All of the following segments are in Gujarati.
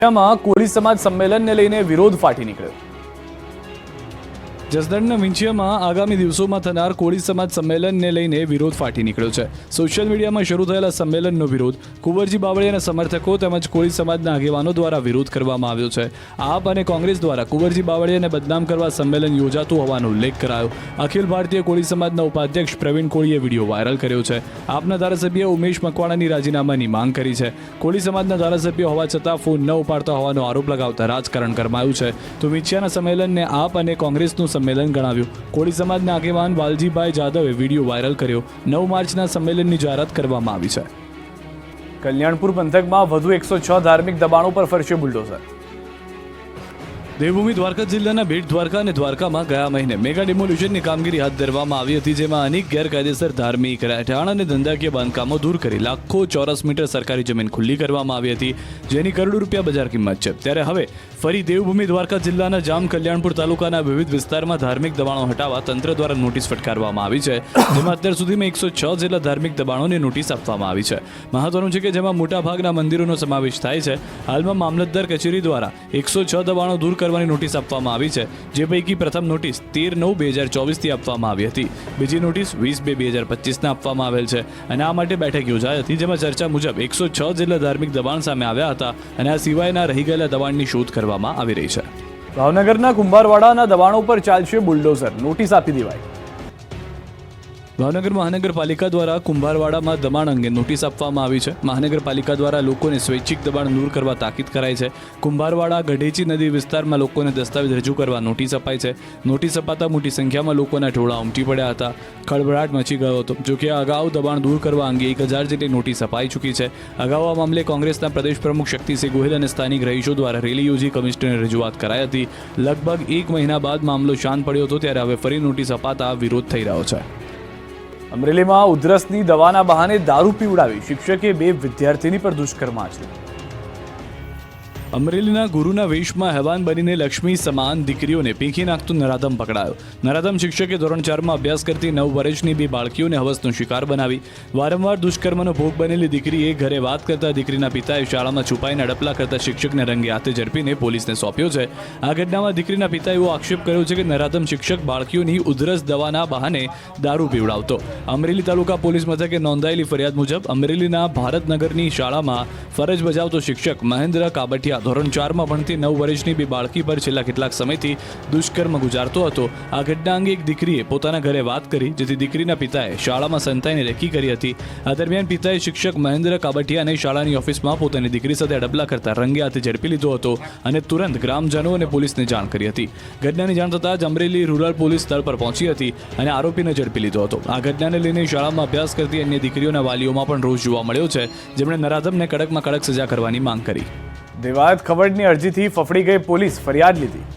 માં કોળી સમાજ સંમેલનને લઈને વિરોધ ફાટી નીકળ્યો। જસદણના વિંછિયામાં આગામી દિવસોમાં થનાર કોળી સમાજ સંમેલનને લઈને વિરોધ ફાટી નીકળ્યો છે। સોશિયલ મીડિયામાં શરૂ થયેલા સંમેલનનો વિરોધ કુંવરજી બાવળિયાના સમર્થકો તેમજ કોળી સમાજના આગેવાનો દ્વારા વિરોધ કરવામાં આવ્યો છે। આપ અને કોંગ્રેસ દ્વારા કુંવરજી બાવળિયાને બદનામ કરવા સંમેલન યોજાતું હોવાનો ઉલ્લેખ કરાયો। અખિલ ભારતીય કોળી સમાજના ઉપાધ્યક્ષ પ્રવીણ કોળીએ વિડીયો વાયરલ કર્યો છે। આપના ધારાસભ્ય ઉમેશ મકવાણાની રાજીનામાની માંગ કરી છે। કોળી સમાજના ધારાસભ્ય હોવા છતાં ફોન ન ઉપાડતા હોવાનો આરોપ લગાવતા રાજકારણ ગરમાયું છે। તો વિંછિયાના સંમેલનને આપ અને કોંગ્રેસનું સંમેલન ગણાવ્યું। કોળી સમાજના આગેવાન વાલજીભાઈ જાદવે વિડીયો વાયરલ કર્યો। 9 માર્ચના સંમેલનની જાહેરાત કરવામાં આવી છે। કલ્યાણપુર પંથકમાં વધુ 106 ધાર્મિક દબાણો પર ફરશે બુલડોઝર। દેવભૂમિ દ્વારકા જિલ્લાના બેટ દ્વારકા અને દ્વારકામાં ગયા મહિને મેગા ડિમોલ્યુશનની કામગીરી હાથ ધરવામાં આવી હતી, જેમાં અનેક ગેરકાયદેસર ધાર્મિક, રહેઠાણ અને ધંધાકીય બાંધકામો દૂર કરી લાખો ચોરસ મીટર સરકારી જમીન ખુલ્લી કરવામાં આવી હતી, જેની કરોડો રૂપિયા બજાર કિંમત છે। ત્યારે હવે ફરી દેવભૂમિ દ્વારકા જિલ્લાના જામ કલ્યાણપુર તાલુકાના વિવિધ વિસ્તારમાં ધાર્મિક દબાણો હટાવવા તંત્ર દ્વારા નોટિસ ફટકારવામાં આવી છે, જેમાં અત્યાર સુધીમાં 106 જેટલા ધાર્મિક દબાણોને નોટિસ આપવામાં આવી છે। મહત્વનું છે કે જેમાં મોટાભાગના મંદિરોનો સમાવેશ થાય છે। હાલમાં મામલતદાર કચેરી દ્વારા 106 દબાણો દૂર કરવાની નોટિસ આપવામાં આવી છે, જે પૈકી પ્રથમ નોટિસ 13/9/2024 આપવામાં આવી હતી, બીજી નોટિસ 20/2/2025 આપવામાં આવેલ છે અને આ માટે બેઠક યોજાઈ હતી, જેમાં ચર્ચા મુજબ 106 જેટલા ધાર્મિક દબાણ સામે આવ્યા હતા અને આ સિવાયના રહી ગયેલા દબાણની શોધ કરવામાં આવી રહી છે। ભાવનગરના કુંભારવાડાના દબાણો પર ચાલશે બુલડોઝર, નોટિસ આપી દેવાઈ। ભાવનગર મહાનગરપાલિકા દ્વારા કુંભારવાડામાં દબાણ અંગે નોટિસ આપવામાં આવી છે। મહાનગરપાલિકા દ્વારા લોકોને સ્વૈચ્છિક દબાણ દૂર કરવા તાકીદ કરાઈ છે। કુંભારવાડા ગઢેચી નદી વિસ્તારમાં લોકોને દસ્તાવેજ રજૂ કરવા નોટિસ અપાઈ છે। નોટિસ અપાતા મોટી સંખ્યામાં લોકોના ટોળા ઉમટી પડ્યા હતા, ખળભળાટ મચી ગયો હતો। જોકે અગાઉ દબાણ દૂર કરવા અંગે 1000 જેટલી નોટિસ અપાઈ ચૂકી છે। અગાઉ આ મામલે કોંગ્રેસના પ્રદેશ પ્રમુખ શક્તિસિંહ ગોહિલ અને સ્થાનિક રહીશો દ્વારા રેલી યોજી કમિશનરને રજૂઆત કરાઈ હતી। લગભગ 1 મહિના બાદ મામલો શાંત પડ્યો હતો, ત્યારે હવે ફરી નોટિસ અપાતા વિરોધ થઈ રહ્યો છે। અમરેલીમાં ઉધરસની દવાના બહાને દારૂ પીવડાવી શિક્ષકે 2 વિદ્યાર્થીની પર દુષ્કર્મ આચર્યું। અમરેલીના ગુરુના વેશમાં હેવાન બનીને લક્ષ્મી સમાન દીકરીઓને પીંખી નાખતું નરાધમ પકડાયો। નરાધમ શિક્ષકે ધોરણ 4માં અભ્યાસ કરતી 9 વર્ષની 2 બાળકીઓને હવસનો શિકાર બનાવી વારંવાર દુષ્કર્મનો ભોગ બનેલી દીકરીએ ઘરે વાત કરતા દીકરીના પિતાએ શાળામાં છુપાઈને અડપલા કરતા શિક્ષકને રંગે હાથે ઝડપીને પોલીસને સોંપ્યો છે। આ ઘટનામાં દીકરીના પિતાએ એવો આક્ષેપ કર્યો છે કે નરાધમ શિક્ષક બાળકીઓની ઉધરસ દવાના બહાને દારૂ પીવડાવતો। અમરેલી તાલુકા પોલીસ મથકે નોંધાયેલી ફરિયાદ મુજબ અમરેલીના ભારતનગરની શાળામાં ફરજ બજાવતો શિક્ષક મહેન્દ્ર કાબટિયા ધોરણ 4માં ભણતી 9 વર્ષની 2 બાળકી પર છેલ્લા કેટલાક સમયથી દુષ્કર્મ ગુજારતો હતો। આ ઘટના અંગે એક દીકરીએ પોતાના ઘરે વાત કરી, જેથી દીકરીના પિતાએ શાળામાં સંતાઈને રેકી કરી હતી। આ દરમિયાન પિતાએ શિક્ષક મહેન્દ્ર કાબટિયાને શાળાની ઓફિસમાં પોતાની દીકરી સાથે અડપલા કરતા રંગે હાથે ઝડપી લીધો હતો અને તુરંત ગ્રામજનો અને પોલીસને જાણ કરી હતી। ઘટનાની જાણ થતાં જ અમરેલી રૂરલ પોલીસ સ્થળ પર પહોંચી હતી અને આરોપીને ઝડપી લીધો હતો। આ ઘટનાને લઈને શાળામાં અભ્યાસ કરતી અન્ય દીકરીઓના વાલીઓમાં પણ રોષ જોવા મળ્યો છે, જેમણે નરાધમને કડકમાં કડક સજા કરવાની માંગ કરી। દેવાયત ખવડની અરજીથી ફફડી ગઈ પોલીસ, ફરિયાદ લીધી।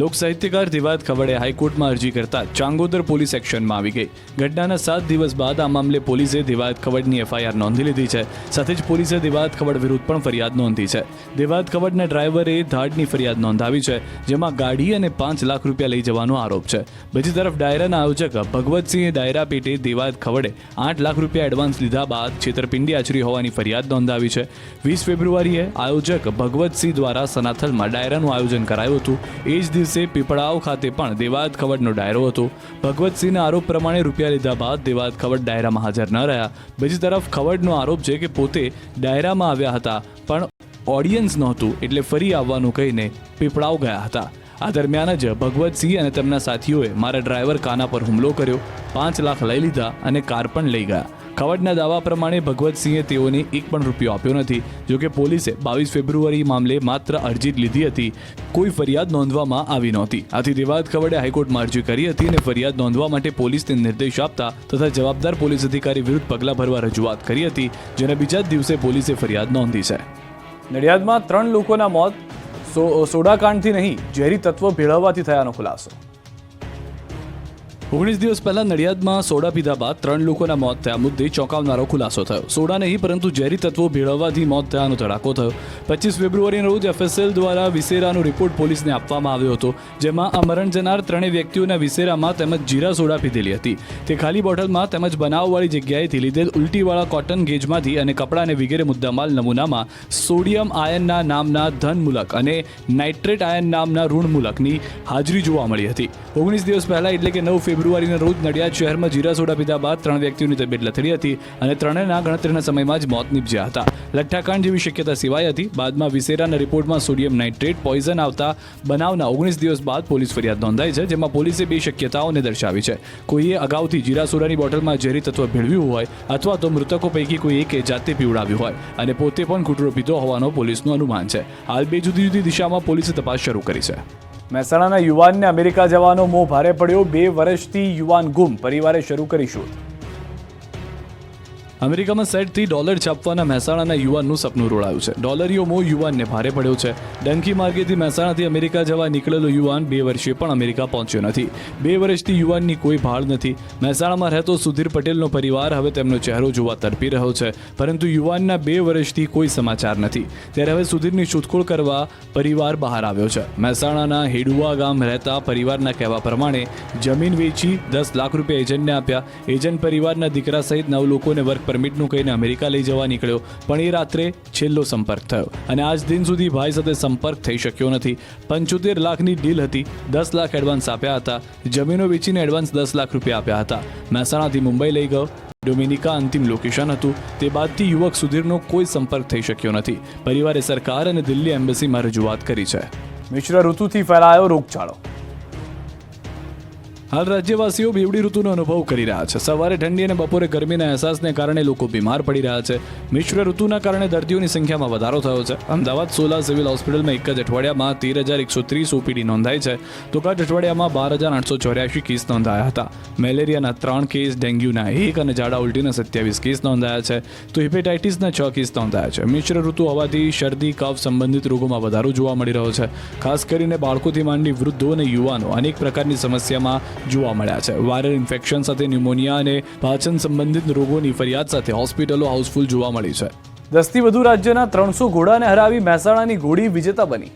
લોક સાહિત્યકાર દેવાયત ખવડે હાઈકોર્ટમાં અરજી કરતા ચાંગોદર પોલીસ એક્શનમાં આવી ગઈ। ઘટનાના 7 દિવસ બાદ આ મામલે પોલીસે દેવાયત ખવડની એફઆઈઆર નોંધી લીધી છે। સાથે જ પોલીસે દેવાયત ખવડ વિરુદ્ધ પણ ફરિયાદ નોંધી છે। દેવાયત ખવડના ડ્રાઈવરે ધાડની ફરિયાદ નોંધાવી છે, જેમાં ગાડી અને 5 લાખ રૂપિયા લઈ જવાનો આરોપ છે। બીજી તરફ ડાયરાના આયોજક ભગવતસિંહે ડાયરા પેટે દેવાયત ખવડે 8 લાખ રૂપિયા એડવાન્સ લીધા બાદ છેતરપિંડી આચરી હોવાની ફરિયાદ નોંધાવી છે। 20 ફેબ્રુઆરીએ આયોજક ભગવતસિંહ દ્વારા સનાથલમાં ડાયરાનું આયોજન કરાયું હતું। એ જ દિવસે પીપળાવ ખાતે પણ દેવાયત ખવડનો ડાયરો હતો। ભગવતસિંહના આરોપ પ્રમાણે રૂપિયા લીધા બાદ દેવાયત ખવડ ડાયરામાં હાજર ન રહ્યા। બીજી તરફ ખવડનો આરોપ છે કે પોતે ડાયરામાં આવ્યા હતા, પણ ઓડિયન્સ નહોતું, એટલે ફરી આવવાનું કહીને પીપળાવ ગયા હતા। આ દરમિયાન જ ભગવતસિંહ અને તેમના સાથીઓએ મારા ડ્રાઈવર કાના પર હુમલો કર્યો, 5 લાખ લઈ લીધા અને કાર પણ લઈ ગયા। ખવડના દાવા પ્રમાણે ભગવતસિંહે તેઓને 1 પણ રૂપિયો આપ્યો નથી। જોકે પોલીસે 22 ફેબ્રુઆરી મામલે માત્ર અરજી લીધી હતી, કોઈ ફરિયાદ નોંધવામાં આવી નહોતી। આથી દેવાયત ખવડે હાઈકોર્ટમાં અરજી કરી હતી અને ફરિયાદ નોંધવા માટે પોલીસને નિર્દેશ આપતા તથા જવાબદાર પોલીસ અધિકારી વિરુદ્ધ પગલાં ભરવા રજૂઆત કરી હતી, જેના બીજા જ દિવસે પોલીસે ફરિયાદ નોંધી છે। નડિયાદમાં 3 લોકોના મોત સોડાકાંડથી નહીં, ઝેરી તત્વો ભેળવવાથી થયાનો ખુલાસો। 19 દિવસ પહેલા નડિયાદમાં સોડા પીધા બાદ 3 લોકોના મોત થયા મુદ્દે ચોંકાવનારો ખુલાસો થયો. સોડા નહીં પરંતુ ઝેરી તત્વો ભેળવવાથી મોત થયાનો ધડાકો થયો. 25 ફેબ્રુઆરીના રોજ FSL દ્વારા વિસેરાનો રિપોર્ટ પોલીસને આપવામાં આવ્યો હતો, જેમાં આ મરણ જનાર ત્રણેય વ્યક્તિઓના વિસેરામાં તેમજ જીરા સોડા પીધેલી હતી. તે ખાલી બોટલમાં તેમજ બનાવવાળી જગ્યાએથી લીધેલ ઉલટીવાળા કોટન ગેજમાંથી અને કપડાં અને વગેરે મુદ્દામાલ નમૂનામાં સોડિયમ આયનના નામના ધન મૂલક અને નાઇટ્રેટ આયન નામના ઋણ મૂલકની હાજરી જોવા મળી હતી. 19 દિવસ પહેલા એટલે કે 9 ફેબ્રુઆરીના રોજ નડિયાદ શહેરમાં જીરા સોડા પીધા બાદ 3 વ્યક્તિઓની તબિયત લથડી હતી અને ત્રણેયના ગણતરીના સમયમાં જ મોત નીપજ્યા હતા. લઠ્ઠાકાંડ જેવી શક્યતા સિવાય હતી. બાદમાં વિસેરાના રિપોર્ટમાં સોડિયમ નાઇટ્રેટ પોઈઝન આવતા બનાવના 19 દિવસ બાદ પોલીસ ફરિયાદ નોંધાઈ છે, જેમાં પોલીસે 2 શક્યતાઓને દર્શાવી છે. કોઈએ અગાઉથી જીરા સોડાની બોટલમાં ઝેરી તત્વ ભેળવ્યું હોય અથવા તો મૃતકો પૈકી કોઈ એકે જાતે પીવડાવ્યું હોય અને પોતે પણ ઘૂંટડો પીધો હોવાનો પોલીસનું અનુમાન છે. હાલ 2 જુદી જુદી દિશામાં પોલીસે તપાસ શરૂ કરી છે. મહેસાણાના યુવાનને અમેરિકા જવાનો મોહ ભારે પડ્યો. 2 વર્ષથી યુવાન ગુમ, પરિવારે શરૂ કરી શોધ. અમેરિકામાં સેટથી ડોલર છાપવાના મહેસાણાના યુવાનનું સપનું રોડાયું છે. ડોલરીયો મોહ યુવાનને ભારે પડ્યો છે. ડંકી માર્ગેથી મહેસાણાથી અમેરિકા જવા નીકળેલો યુવાન 2 વર્ષે પણ અમેરિકા પહોંચ્યો નથી. 2 વર્ષથી યુવાનની કોઈ ભાળ નથી. મહેસાણામાં રહેતો સુધીર પટેલનો પરિવાર હવે તેમનો ચહેરો જોવા તડપી રહ્યો છે, પરંતુ યુવાનના 2 વર્ષથી કોઈ સમાચાર નથી. ત્યારે હવે સુધીરની શોધખોળ કરવા પરિવાર બહાર આવ્યો છે. મહેસાણાના હેડુઆ ગામ રહેતા પરિવારના કહેવા પ્રમાણે જમીન વેચી 10 લાખ રૂપિયા એજન્ટને આપ્યા. એજન્ટ પરિવારના દીકરા સહિત 9 લોકોને વર્ક પરમિટનું કહીને અમેરિકા લઈ જવા નીકળ્યો, પણ એ રાત્રે છેલ્લો સંપર્ક થયો અને આજ દિન સુધી ભાઈ સાથે સંપર્ક થઈ શક્યો નથી. 75 લાખની ડીલ હતી. 10 લાખ એડવાન્સ આપ્યા હતા. જમીનો વેચીને એડવાન્સ 10 લાખ રૂપિયા આપ્યા હતા. મહેસાણાથી મુંબઈ લઈ ગયો. ડોમિનિકા અંતિમ લોકેશન હતું. તે બાદથી યુવક સુધીરનો કોઈ સંપર્ક થઈ શક્યો નથી. પરિવારે સરકાર અને દિલ્હી એમ્બેસીમાં રજૂઆત કરી છે. મિશ્ર ઋતુથી ફેલાયો રોગચાળો. હાલ રાજ્યવાસીઓ બેવડી ઋતુનો અનુભવ કરી રહ્યા છે. સવારે ઠંડી અને બપોરે ગરમીના અહેસાસને કારણે લોકો બીમાર પડી રહ્યા છે. મિશ્ર ઋતુના કારણે દર્દીઓની સંખ્યામાં વધારો થયો છે. અમદાવાદ સોલા સિવિલ હોસ્પિટલમાં એક જ અઠવાડિયામાં 13,130 OPD નોંધાઈ છે, તો ગત અઠવાડિયામાં 12,884 કેસ નોંધાયા હતા. મેલેરિયાના 3 કેસ, ડેન્ગ્યુના 1 અને ઝાડા ઉલટીના 27 કેસ નોંધાયા છે, તો હિપેટાઇટિસના 6 કેસ નોંધાયા છે. મિશ્ર ઋતુ હોવાથી શરદી, કફ સંબંધિત રોગોમાં વધારો જોવા મળી રહ્યો છે. ખાસ કરીને બાળકોથી માંડી વૃદ્ધો અને યુવાનો અનેક પ્રકારની સમસ્યામાં જોવા મળ્યા છે. વાયરલ ઇન્ફેક્શન સાથે ન્યુમોનિયા અને પાચન સંબંધિત રોગોની ફરિયાદ સાથે હોસ્પિટલો હાઉસફુલ જોવા મળી છે. 10 થી વધુ રાજ્યના 300 ઘોડાને હરાવી મહેસાણાની ઘોડી વિજેતા બની.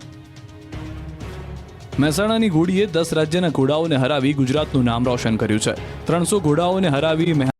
મહેસાણાની ઘોડીએ 10 રાજ્યના ઘોડાઓને હરાવી ગુજરાતનું નામ રોશન કર્યું છે. 300 ઘોડાઓને હરાવી